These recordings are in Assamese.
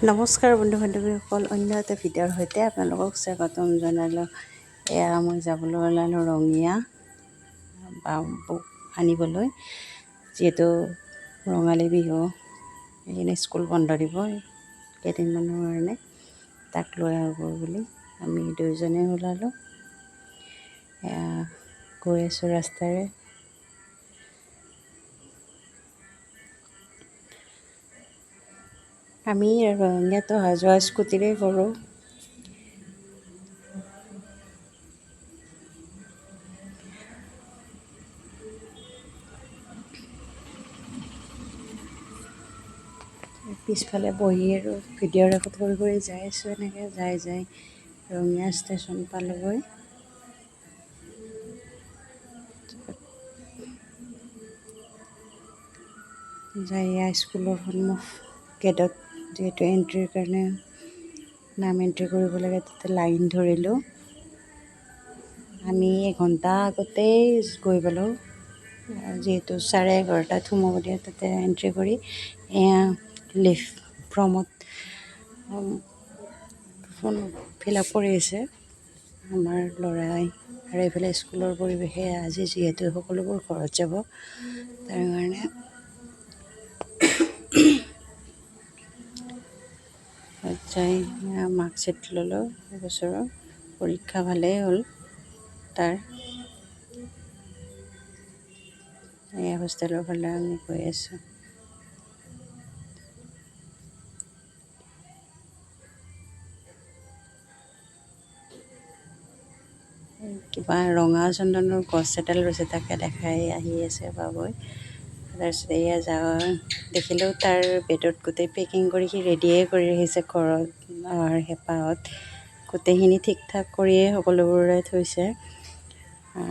নমস্কাৰ বন্ধু বান্ধৱীসকল, অন্য এটা ভিডিঅ'ৰ সৈতে আপোনালোকক স্বাগতম জনালোঁ। এয়া মই যাবলৈ ওলালোঁ ৰঙিয়া বাবুক আনিবলৈ, যিহেতু ৰঙালী বিহু এইখিনি স্কুল বন্ধ দিব কেইদিনমানৰ কাৰণে, তাক লৈ আহিব বুলি আমি দুয়োজনে ওলালোঁ। এয়া গৈ আছোঁ ৰাস্তাৰে। আমি ৰঙিয়াত অহা যোৱা স্কুটিৰে কৰোঁ। পিছফালে বহি আৰু ভিডিঅ' ৰেকৰ্ড কৰি যাই আছোঁ। এনেকৈ যাই ৰঙিয়া ষ্টেচন পালোগৈ। যাই স্কুলৰ সন্মুখ গেটত যিহেতু এণ্ট্ৰিৰ কাৰণে নাম এণ্ট্ৰি কৰিব লাগে, তাতে লাইন ধৰিলোঁ। আমি এঘণ্টা আগতেই গৈ পালোঁ, যিহেতু 11:30 সোমাব দিয়ে। তাতে এণ্ট্ৰি কৰি এয়া লিভ ফৰ্মত ফিল আপ কৰি আছে আমাৰ ল'ৰাই। আৰু এইফালে স্কুলৰ পৰিৱেশে আজি যিহেতু সকলোবোৰ ঘৰত যাব, তাৰ কাৰণে যাই মাৰ্কশ্বিট ল'লোঁ। এবছৰৰ পৰীক্ষা ভালেই হ'ল তাৰ। এই হোষ্টেলৰ ফালে আমি গৈ আছোঁ। কিবা ৰঙা চন্দনৰ গছ এডাল ৰুইছে, তাকে দেখাই আহি আছে বাবুই। তাৰপিছত এয়া দেখিলেও তাৰ বেডত গোটেই পেকিং কৰি সি ৰেডিয়ে কৰি ৰাখিছে। ঘৰত হেঁপাহত গোটেইখিনি ঠিক ঠাক কৰিয়ে সকলোবোৰে থৈছে।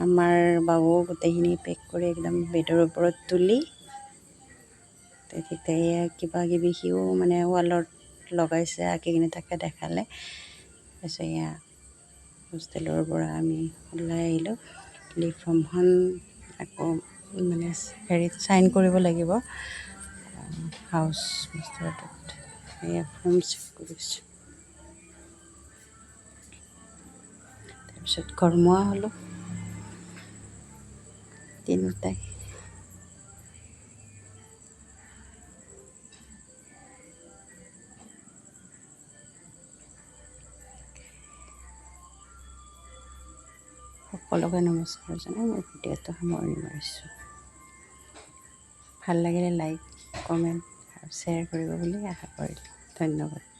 আমাৰ বাবু গোটেইখিনি পেক কৰি একদম বেডৰ ওপৰত তুলি, তেতিয়া কিবা কিবি সিও মানে ৱালত লগাইছে, আঁকি কিনে তাকে দেখালে। তাৰপিছত এয়া হোষ্টেলৰ পৰা আমি ওলাই আহিলোঁ। লিভ ফৰ্মখন আকৌ মানে হেৰিত চাইন কৰিব লাগিব, হাউচ মাষ্টাৰটোত। এয়া ফৰ্ম চেক কৰিছোঁ। তাৰপিছত ঘৰমুৱা হ'লোঁ তিনিওটাই। সকলোকে নমস্কাৰ জনাই মই ভিডিঅ'টো সামৰণি মাৰিছোঁ। ভাল লাগিলে লাইক, কমেণ্ট আৰু শ্বেয়াৰ কৰিব বুলি আশা কৰিলোঁ। ধন্যবাদ।